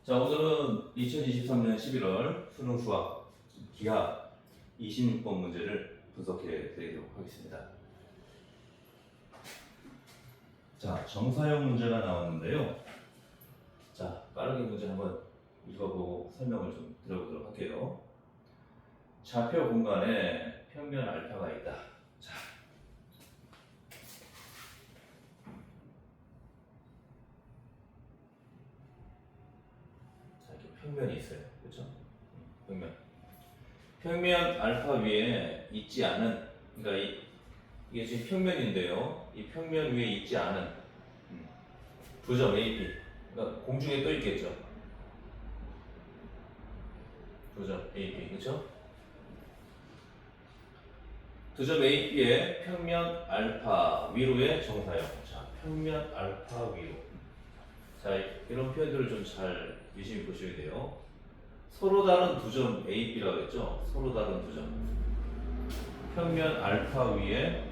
자, 오늘은 2023년 11월 수능 수학 기하 26번 문제를 분석해 드리도록 하겠습니다. 자, 정사용 문제가 나왔는데요. 자, 빠르게 문제 한번 읽어보고 설명을 좀 드려보도록 할게요. 좌표 공간에 평면 알파가 있다. 자, 이렇게 평면이 있어요. 그렇죠? 평면 알파 위에 있지 않은, 그러니까 이게 지금 평면인데요. 이 평면 위에 있지 않은 두 점 AP, 그러니까 공중에 떠 있겠죠. 두 점 AP, 그렇죠? 두 점 AP의 평면 알파 위로의 정사형. 자, 평면 알파 위로. 자, 이런 표현들을 좀 잘 유심히 보셔야 돼요. 서로 다른 두 점 AB라고 했죠. 서로 다른 두 점. 평면 알파 위에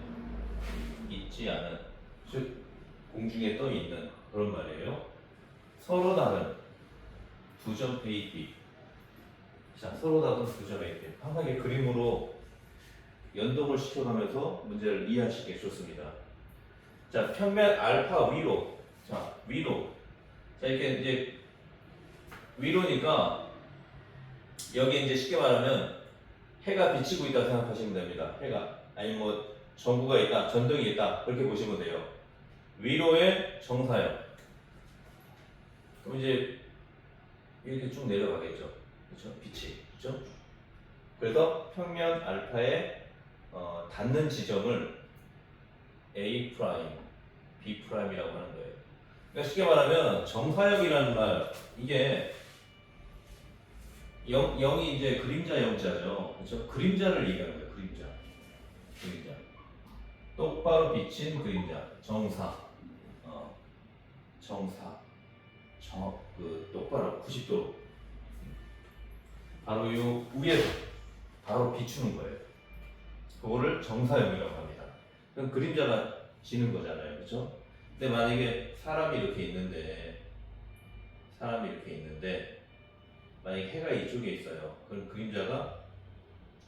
있지 않은, 즉 공중에 떠 있는 그런 말이에요. 서로 다른 두 점 AB. 자, 서로 다른 두 점 AB. 항상 이게 그림으로 연동을 시켜가면서 문제를 이해하시기 좋습니다. 자, 평면 알파 위로. 자, 위로. 자, 이렇게 이제 위로니까 여기 이제 쉽게 말하면 해가 비치고 있다고 생각하시면 됩니다. 해가. 아니면 뭐 전구가 있다, 전등이 있다, 그렇게 보시면 돼요. 위로의 정사형. 그럼 이제 이렇게 쭉 내려가겠죠. 그렇죠? 빛이. 그렇죠? 그래서 평면 알파에 닿는 지점을 A 프라임, B 프라임이라고 하는 거예요. 그러니까 쉽게 말하면 정사형이라는 말, 이게 0이 이제 그림자 영자죠. 그렇죠? 그림자를 얘기하는 거예요. 그림자. 똑바로 비친 그림자. 정사. 정사. 똑바로 90도로. 바로 요 위에서 바로 비추는 거예요. 그거를 정사형이라고 합니다. 그럼 그림자가 지는 거잖아요. 그렇죠? 근데 만약에 사람이 이렇게 있는데 만약에 해가 이쪽에 있어요. 그럼 그림자가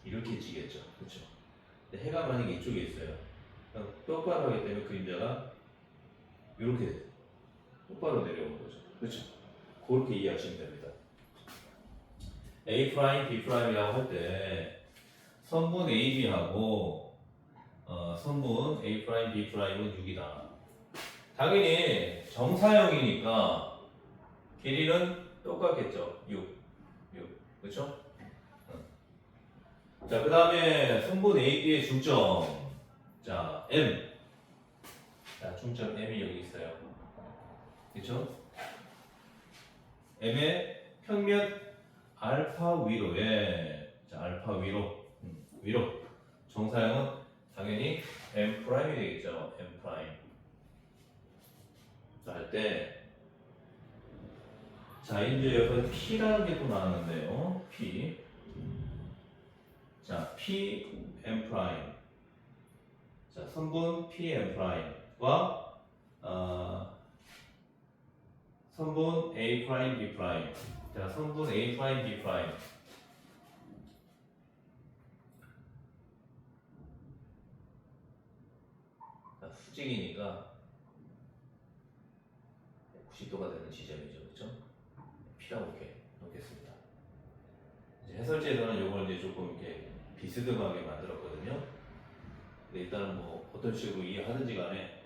이렇게 지겠죠. 그렇죠? 근데 해가 만약에 이쪽에 있어요. 그럼 똑바로 하기 때문에 그림자가 이렇게 똑바로 내려오는 거죠. 그렇죠? 그렇게 이해하시면 됩니다. A 프라임, B 프라임이라고 할 때 선분 AB하고 선분 A 프라임, B 프라임은 6이다. 당연히 정사형이니까 길이는 똑같겠죠. 6. 그렇죠? 자, 그 다음에 선분 AB의 중점. 자, M. 자, 중점 M이 여기 있어요. 그렇죠? M의 평면 알파 위로에, 자, 알파 위로. 위로. 정사형은 당연히 M 프라임이 되겠죠. M 프라임. 자, 할 때 자, 이제 여기서 P라는 게 또 나왔는데요. P. 자, P M 프라임. 자, 선분 P M 프라임과 선분 A 프라임 B 프라임. 자, 선분 A 프라임 B 프라임. 자, 수직이니까 90도가 되는 지점이죠. 그렇죠? P라고 이렇게 놓겠습니다. 이제 해설지에서는 이걸 이제 조금 이렇게 비스듬하게 만들었거든요. 근데 일단은 뭐 어떤 식으로 이해하든지 간에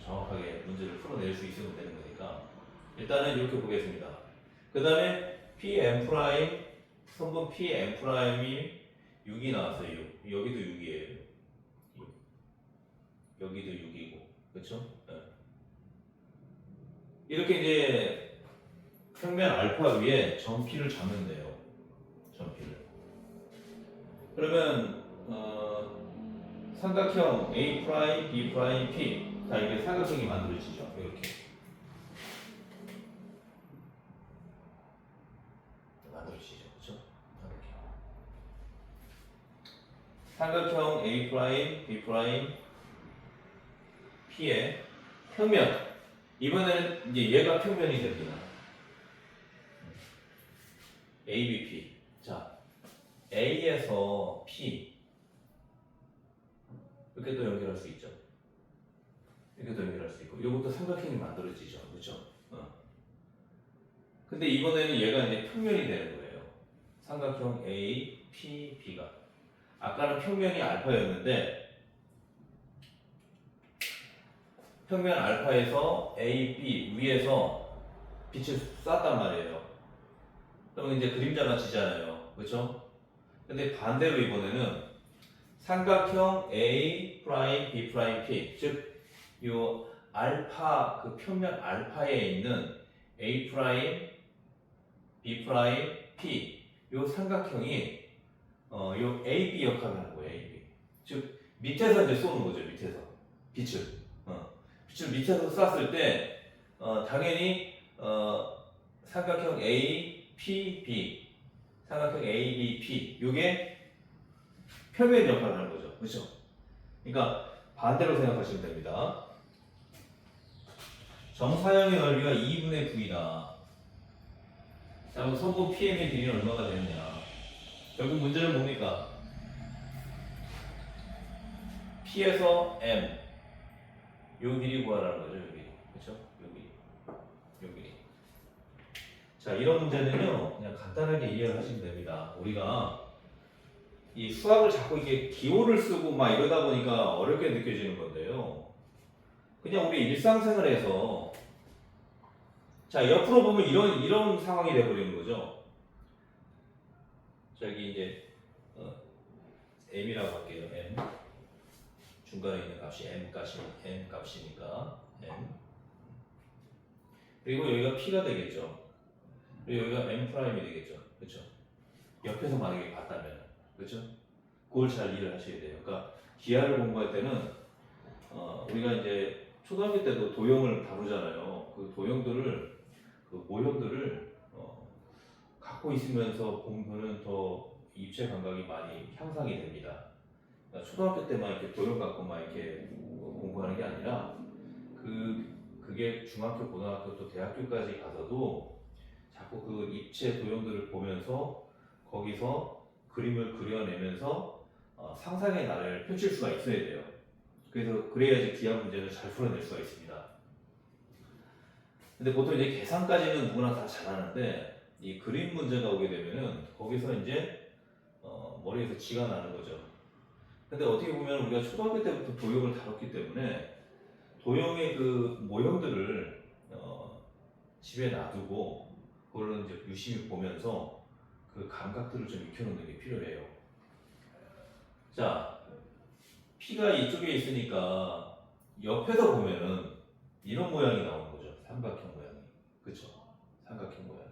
정확하게 문제를 풀어낼 수 있으면 되는 거니까 일단은 이렇게 보겠습니다. 그 다음에 PM 프라임, 선분 PM 프라임이 6이 나왔어요. 6. 여기도 6이에요. 6. 여기도 6이고, 그렇죠? 네. 이렇게 이제 평면 알파 위에 점P를 잡는 돼요. 점P를. 그러면 삼각형 A 프라임, B 프라임, P. 자, 이게 삼각형이 만들어지죠. 이렇게 만들어지죠, 그렇죠? 삼각형 A 프라임, B 프라임, P의 평면. 이번에는 이제 얘가 평면이 됩니다. ABP. 자, A에서 P 이렇게 또 연결할 수 있죠. 이렇게 또 연결할 수 있고, 이것도 삼각형이 만들어지죠, 그렇죠? 근데 이번에는 얘가 이제 평면이 되는 거예요. 삼각형 A, P, B가. 아까는 평면이 알파였는데 평면 알파에서 A, B 위에서 빛을 쐈단 말이에요. 그러면 이제 그림자가 지잖아요, 그렇죠? 근데 반대로 이번에는 삼각형 A 프라임, B 프라임, P, 즉 요 알파 그 평면 알파에 있는 A 프라임, B 프라임, P 요 삼각형이 요 AB 역할을 하는 거예요. AB. 즉 밑에서 이제 쏘는 거죠. 밑에서 빛을 빛을 밑에서 쐈을 때 당연히 삼각형 A, P, B 삼각형 A, B, P 요게 평면 역할을 하는 거죠. 그렇죠? 그러니까 반대로 생각하시면 됩니다. 정사형의 넓이가 2분의 9이다. 자, 그럼 선분 PM의 길이는 얼마가 되느냐? 결국 문제는 뭡니까? P에서 M 요 길이 구하라는 거죠. 요 길이. 그렇죠? 요 길이. 요 길이. 자, 이런 문제는요. 그냥 간단하게 이해를 하시면 됩니다. 우리가 이 수학을 자꾸 이게 기호를 쓰고 막 이러다 보니까 어렵게 느껴지는 건데요. 그냥 우리 일상생활에서 자, 옆으로 보면 이런 상황이 돼버리는 거죠. 저기 이제 M이라고 할게요. M. 중간에 있는 값이 M 값이니까 M. 그리고 여기가 P가 되겠죠. 그리고 여기가 M 프라임이 되겠죠. 그렇죠? 옆에서 만약에 봤다면, 그렇죠? 그걸 잘 이해를 하셔야 돼요. 그러니까 기하를 공부할 때는 우리가 이제 초등학교 때도 도형을 다루잖아요. 그 도형들을 그 모형들을 갖고 있으면서 공부는 더 입체 감각이 많이 향상이 됩니다. 그러니까 초등학교 때만 이렇게 도형 갖고만 이렇게 공부하는 게 아니라 그게 중학교, 고등학교 또 대학교까지 가서도 자꾸 그 입체 도형들을 보면서 거기서 그림을 그려내면서 상상의 나래를 펼칠 수가 있어야 돼요. 그래서 그래야지 기하 문제를 잘 풀어낼 수가 있습니다. 근데 보통 이제 계산까지는 누구나 다 잘하는데 이 그림 문제가 오게 되면은 거기서 이제 머리에서 쥐가 나는 거죠. 근데 어떻게 보면 우리가 초등학교 때부터 도형을 다뤘기 때문에 도형의 그 모형들을 집에 놔두고 그걸로 이제 유심히 보면서 그 감각들을 좀 익혀놓는 게 필요해요. 자, P가 이쪽에 있으니까 옆에서 보면은 이런 모양이 나오는 거죠. 삼각형 모양이. 그쵸? 삼각형 모양이.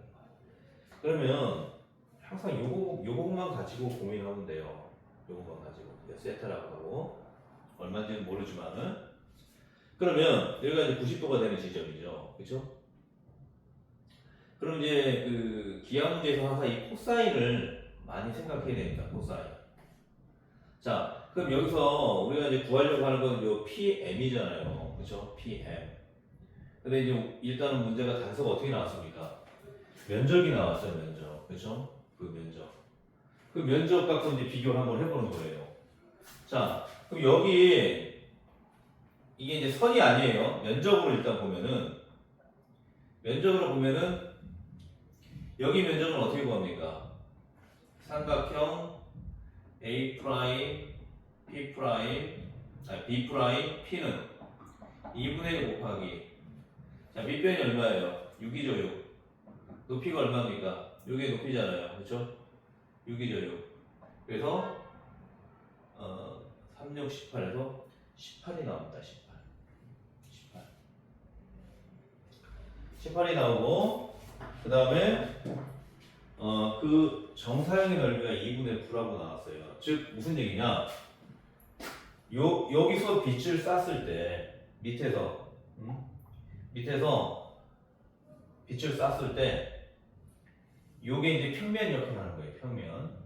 그러면 항상 요것만 가지고 고민하면 돼요. 요것만 가지고. 세타라고 하고. 얼마인지는 모르지만은. 그러면 여기가 이제 90도가 되는 지점이죠. 그쵸? 그럼 이제 그 기하 문제에서 항상 이 코사인을 많이 생각해야 됩니다. 코사인. 자, 그럼 여기서 우리가 이제 구하려고 하는 건 요 PM이잖아요. 그쵸? PM. 근데 이제 일단은 문제가 단서가 어떻게 나왔습니까? 면적이 나왔어요, 면적. 그쵸? 그 면적. 그 면적 갖고 이제 비교를 한번 해보는 거예요. 자, 그럼 여기 이게 이제 선이 아니에요. 면적으로 일단 보면은 여기 면적은 어떻게 구합니까? 삼각형 A 프라임, P 프라임, B 프라임, P는 2분의 1 곱하기. 자, 밑변이 얼마예요? 6이죠, 6. 높이가 얼마입니까? 이게 높이잖아요. 그렇죠? 6이죠, 6. 그래서 3, 6, 18에서 18이 나옵니다. 18이 나오고 그 다음에 그 정사형의 넓이가 2분의 9라고 나왔어요. 즉 무슨 얘기냐? 여기서 빛을 쐈을 때 밑에서 빛을 쐈을 때 요게 이제 평면 역할을 하는 거예요. 평면.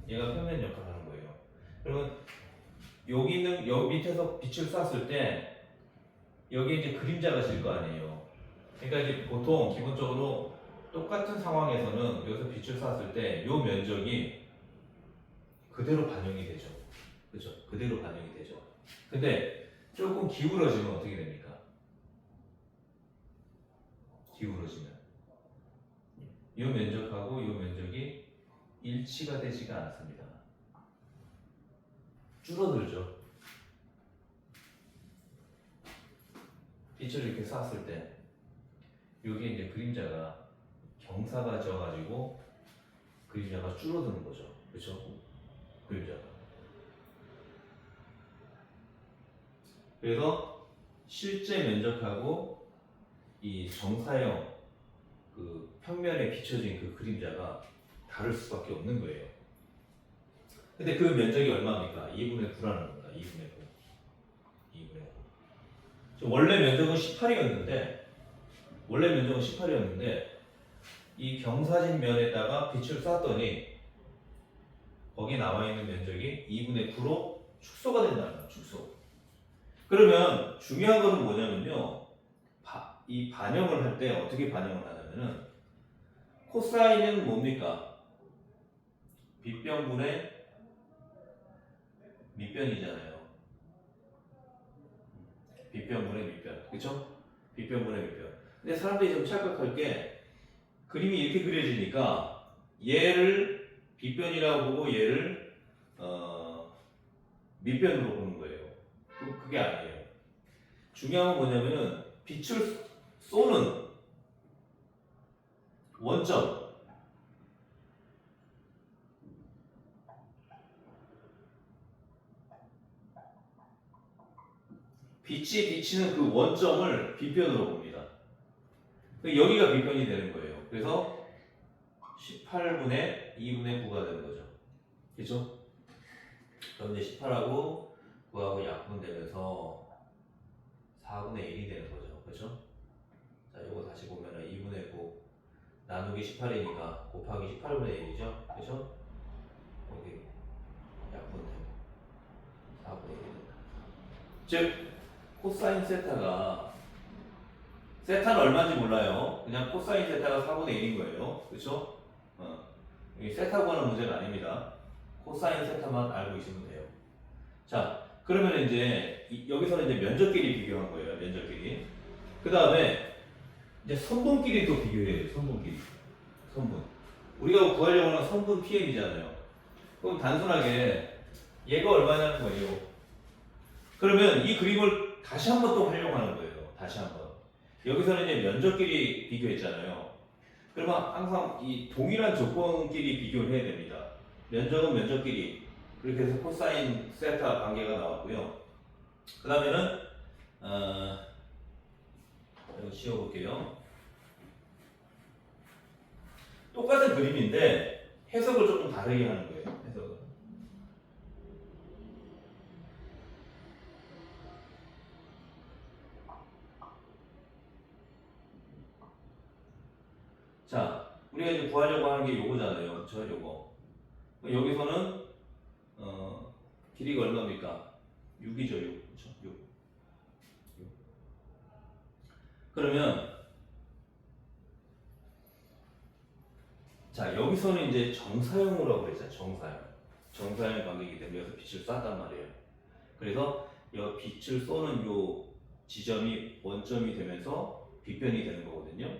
얘가 평면 역할을 하는 거예요. 그러면 여기는 여기 밑에서 빛을 쐈을 때 여기 이제 그림자가 질 거 아니에요. 그러니까 이제 보통 기본적으로 똑같은 상황에서는 여기서 빛을 쐈을 때 요 면적이 그대로 반영이 되죠. 그렇죠? 그대로 반영이 되죠. 근데 조금 기울어지면 어떻게 됩니까? 기울어지면 이 면적하고 이 면적이 일치가 되지가 않습니다. 줄어들죠. 빛을 이렇게 쐈을 때 여기에 이제 그림자가 경사가 져가지고 그림자가 줄어드는 거죠. 그렇죠? 그림자가. 그래서 실제 면적하고 이 정사형 그 평면에 비춰진 그 그림자가 다를 수밖에 없는 거예요. 근데 그 면적이 얼마입니까? 2분의 9라는 겁니다. 2분의 9. 2분의 9. 원래 면적은 18이었는데 이 경사진 면에다가 빛을 쐈더니 거기 나와 있는 면적이 2분의 9로 축소가 된다는 거예요. 축소. 그러면 중요한 거는 뭐냐면요. 이 반영을 할 때 어떻게 반영을 하냐면은 코사인은 뭡니까? 빗변분의 밑변이잖아요. 빗변분의 밑변. 그쵸? 빗변분의 밑변. 근데 사람들이 좀 착각할 게 그림이 이렇게 그려지니까 얘를 빗변이라고 보고 얘를 밑변으로 보는 거예요. 그게 아니에요. 중요한 건 뭐냐면은 빛을 쏘는 원점, 빛이 비치는 그 원점을 빗변으로 봅니다. 여기가 빗변이 되는 거예요. 그래서 18분의 2분의 9가 되는 거죠. 그렇죠? 그럼 이제 18하고 9하고 약분되면서 4분의 1이 되는 거죠. 그렇죠? 자, 이거 다시 보면은 2분의 9 나누기 18이니까 곱하기 18분의 1이죠. 그렇죠? 여기 약분되고 4분의 1이 된다. 즉 코사인 세타는 얼마인지 몰라요. 그냥 코사인 세타가 4분의 1인 거예요. 그렇죠? 여기 세타 구하는 문제가 아닙니다. 코사인 세타만 알고 있으면 돼요. 자, 그러면 이제 여기서는 이제 면적끼리 비교한 거예요. 면적끼리. 그 다음에 이제 선분끼리 또 비교해야 돼요. 선분끼리. 선분. 우리가 구하려고 하는 선분 PM이잖아요. 그럼 단순하게 얘가 얼마냐는 거예요. 그러면 이 그림을 다시 한번 또 활용하는 거예요. 다시 한번. 여기서는 이제 면적끼리 비교했잖아요. 그러면 항상 이 동일한 조건끼리 비교를 해야 됩니다. 면적은 면적끼리. 그렇게 해서 코사인 세타 관계가 나왔고요. 그 다음에는 이거 지워볼게요. 똑같은 그림인데 해석을 조금 다르게 하는 거예요. 해석을. 자, 우리가 이제 구하려고 하는 게 요거잖아요. 그렇죠? 요거. 여기서는 길이가 얼마입니까? 6이죠. 6. 그렇죠? 6. 그러면 자, 여기서는 이제 정사형으로 그랬잖아요. 정사형 관계이기 때문에 여기서 빛을 쐈단 말이에요. 그래서 이 빛을 쏘는 요 지점이 원점이 되면서 빗변이 되는 거거든요.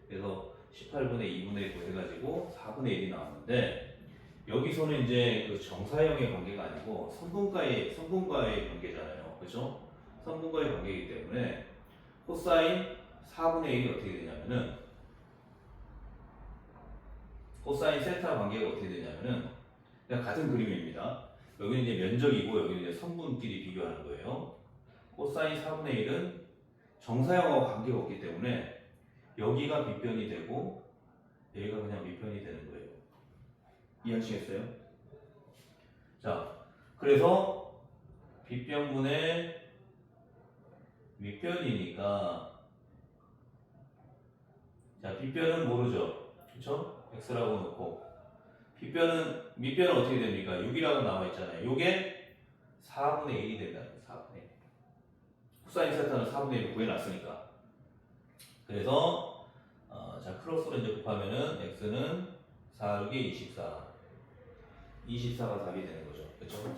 그래서 18분의 2분의 9 해가지고 4분의 1이 나왔는데 여기서는 이제 그 정사형의 관계가 아니고 선분과의 관계잖아요. 그렇죠? 선분과의 관계이기 때문에 코사인 4분의 1이 어떻게 되냐면은 코사인 세타 관계가 어떻게 되냐면은 그냥 같은 그림입니다. 여기는 이제 면적이고 여기는 이제 선분끼리 비교하는 거예요. 코사인 4분의 1은 정사형하고 관계가 없기 때문에 여기가 빗변이 되고 여기가 그냥 밑변이 되는 거예요. 이해하시겠어요? 자, 그래서 빗변분의 밑변이니까 자, 빗변은 모르죠. 그렇죠? x라고 놓고 밑변은 어떻게 됩니까? 6이라고 나와 있잖아요. 요게 4분의 1이 된다. 4분의 1. 코사인 세타는 4분의 1을 구해놨으니까. 그래서 자 크로스로 이제 곱하면은 x는 4, 6에 24. 24가 답이 되는 거죠. 그렇죠?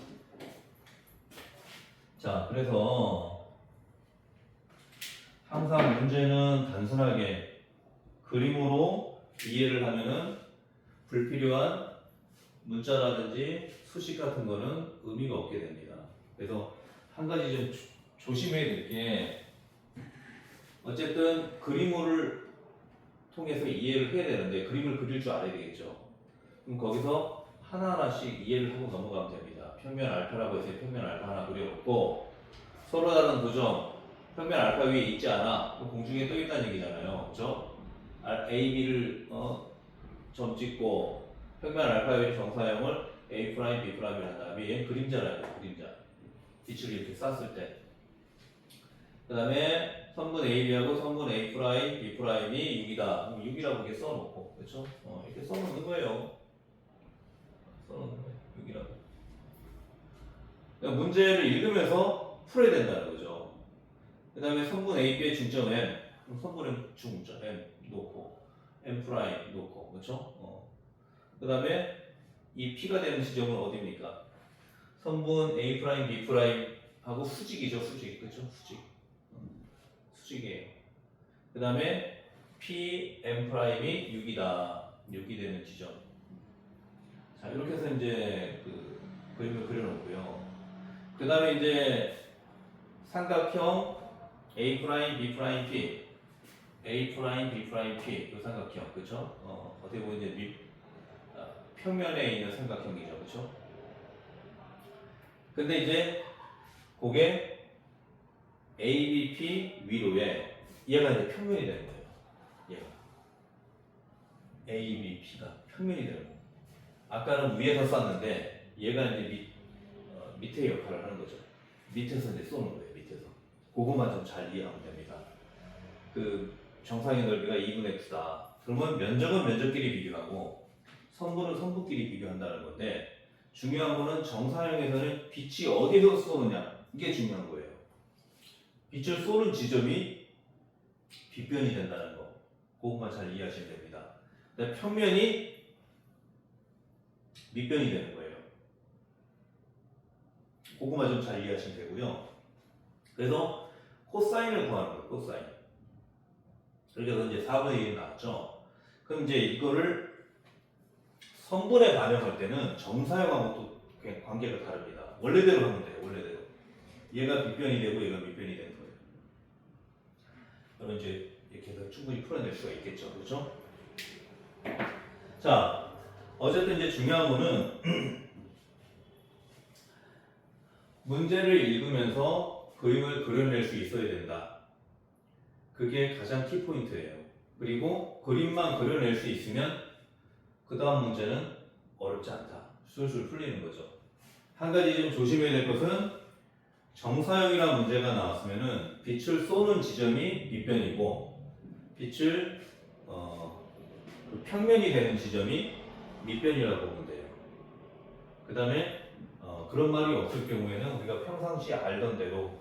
자, 그래서 항상 문제는 단순하게 그림으로 이해를 하면은 불필요한 문자라든지 수식 같은 거는 의미가 없게 됩니다. 그래서 한 가지 좀 조심해야 될 게 어쨌든 그림을 통해서 이해를 해야 되는데 그림을 그릴 줄 알아야 되겠죠. 그럼 거기서 하나하나씩 이해를 하고 넘어가면 됩니다. 평면 알파라고 해서 평면 알파 하나 그려놓고 서로 다른 도점 평면 알파 위에 있지 않아. 공중에 떠 있다는 얘기잖아요. 그렇죠? A, B를 점 찍고 평면 알파 위에 정사형을 A 프라임, B 프라임을 한 다음에 얘는 그림자라요. 그림자. 빛을 이렇게 쐈을 때. 그 다음에 선분 AB하고 선분 A 프라임, B 프라임이 6이다. 그럼 6이라고 이렇게 써놓고, 그렇죠? 이렇게 써놓는 거예요. 써놓는 거예요. 6이라고. 그러니까 문제를 읽으면서 풀어야 된다는 거죠. 그 다음에 선분 AB의 중점 M, 그럼 선분의 중점 M 놓고, M 프라임 놓고, 그렇죠? 그 다음에 이 P가 되는 지점은 어디입니까? 선분 A 프라임, B 프라임 하고 수직이죠, 수직, 그렇죠? 수직이에요. 그 다음에 P, M 프라임이 6이다. 6이 되는 지점. 자, 이렇게 해서 이제 그 그림을 그려놓고요. 그 다음에 이제 삼각형 A 프라임, B 프라임, P, A 프라임, B 프라임, P 이 삼각형, 그렇죠? 어떻게 보면 이제 평면에 있는 삼각형이죠, 그렇죠? 근데 이제 그게 ABP 위로에 얘가 이제 평면이 되는 거예요. 얘가 ABP가 평면이 되는 거예요. 아까는 위에서 쐈는데 얘가 이제 밑에 역할을 하는 거죠. 밑에서 이제 쏘는 거예요. 밑에서. 그것만 좀 잘 이해하면 됩니다. 그 정사의 넓이가 2분의 9다. 그러면 면적은 면적끼리 비교하고 선분은 선분끼리 비교한다는 건데 중요한 거는 정사형에서는 빛이 어디서 쏘느냐 이게 중요한 거예요. 빛을 쏘는 지점이 빗변이 된다는 거. 그것만 잘 이해하시면 됩니다. 평면이 밑변이 되는 거예요. 그것만 좀 잘 이해하시면 되고요. 그래서 코사인을 구하는 거예요. 코사인. 그래서 이제 4분의 1이 나왔죠. 그럼 이제 이거를 선분에 반영할 때는 정사형하고 또 관계가 다릅니다. 원래대로 하면 돼요. 원래대로. 얘가 빗변이 되고 얘가 밑변이 되는 거예요. 그럼 이제 이렇게 해서 충분히 풀어낼 수가 있겠죠. 그렇죠? 자, 어쨌든 이제 중요한 거는 문제를 읽으면서 그림을 그려낼 수 있어야 된다. 그게 가장 키포인트예요. 그리고 그림만 그려낼 수 있으면 그 다음 문제는 어렵지 않다. 술술 풀리는 거죠. 한 가지 좀 조심해야 될 것은 정사형이라는 문제가 나왔으면은 빛을 쏘는 지점이 밑변이고 빛을 그 평면이 되는 지점이 밑변이라고 보면 돼요. 그 다음에 그런 말이 없을 경우에는 우리가 평상시에 알던 대로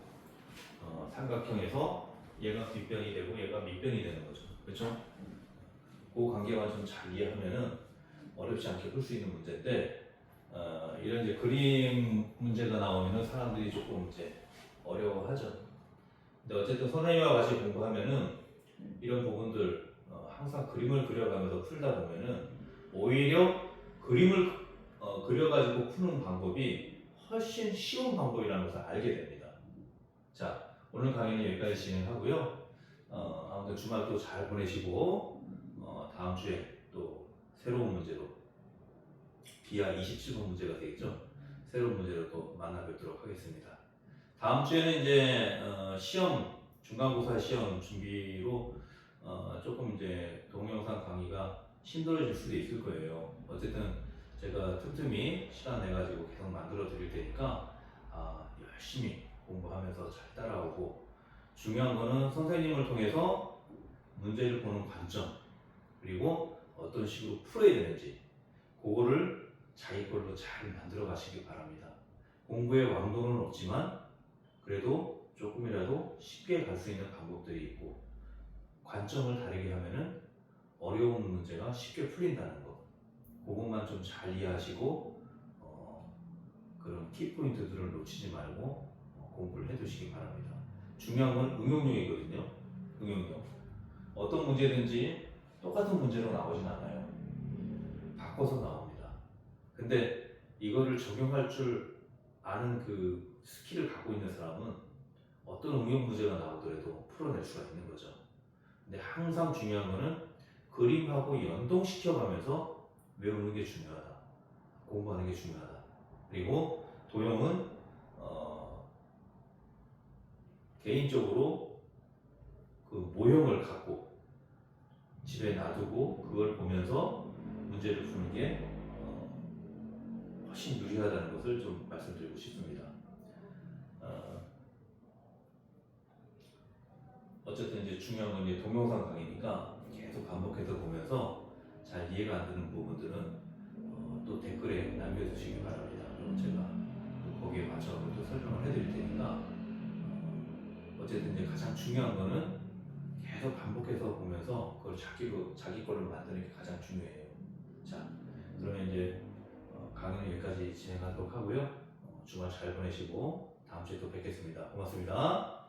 삼각형에서 얘가 빗변이 되고 얘가 밑변이 되는 거죠. 그렇죠? 그 관계만 좀 잘 이해하면은 어렵지 않게 풀 수 있는 문제인데 이런 이제 그림 문제가 나오면은 사람들이 조금 이제 어려워하죠. 근데 어쨌든 선생님과 같이 공부하면은 이런 부분들 항상 그림을 그려가면서 풀다 보면은 오히려 그림을 그려가지고 푸는 방법이 훨씬 쉬운 방법이라는 것을 알게 됩니다. 자, 오늘 강의는 여기까지 진행하고요. 아무튼 주말도 잘 보내시고 다음 주에 또 새로운 문제로 기하 27번 문제가 되겠죠. 새로운 문제로 또 만나 뵙도록 하겠습니다. 다음 주에는 이제 시험 중간고사 시험 준비로 조금 이제 동영상 강의가 힘들어질 수도 있을 거예요. 어쨌든 제가 틈틈이 시간 내 가지고 계속 만들어 드릴 테니까 열심히 공부하면서 잘 따라오고 중요한 거는 선생님을 통해서 문제를 보는 관점 그리고 어떤 식으로 풀어야 되는지 그거를 자기 걸로 잘 만들어 가시기 바랍니다. 공부의 왕도는 없지만 그래도 조금이라도 쉽게 갈 수 있는 방법들이 있고 관점을 다르게 하면은 어려운 문제가 쉽게 풀린다는 거. 그것만 좀 잘 이해하시고 그런 키포인트들을 놓치지 말고 공부를 해두시기 바랍니다. 중요한 건 응용력이거든요. 응용력. 어떤 문제든지 똑같은 문제로 나오진 않아요. 바꿔서 나옵니다. 근데 이거를 적용할 줄 아는 그 스킬을 갖고 있는 사람은 어떤 응용 문제가 나오더라도 풀어낼 수가 있는 거죠. 근데 항상 중요한 거는 그림하고 연동시켜가면서 외우는 게 중요하다. 공부하는 게 중요하다. 그리고 도형은 개인적으로 그 모형을 갖고 집에 놔두고 그걸 보면서 문제를 푸는 게 훨씬 유리하다는 것을 좀 말씀드리고 싶습니다. 어쨌든 이제 중요한 건 이제 동영상 강의니까 계속 반복해서 보면서 잘 이해가 안 되는 부분들은 또 댓글에 남겨주시기 바랍니다. 그럼 제가 또 거기에 맞춰서 또 설명을 해드릴 테니까 어쨌든 이제 가장 중요한 거는 계속 반복해서 보면서 그걸 자기 걸로 만드는 게 가장 중요해요. 자, 그러면 이제 강의는 여기까지 진행하도록 하고요. 주말 잘 보내시고 다음 주에 또 뵙겠습니다. 고맙습니다.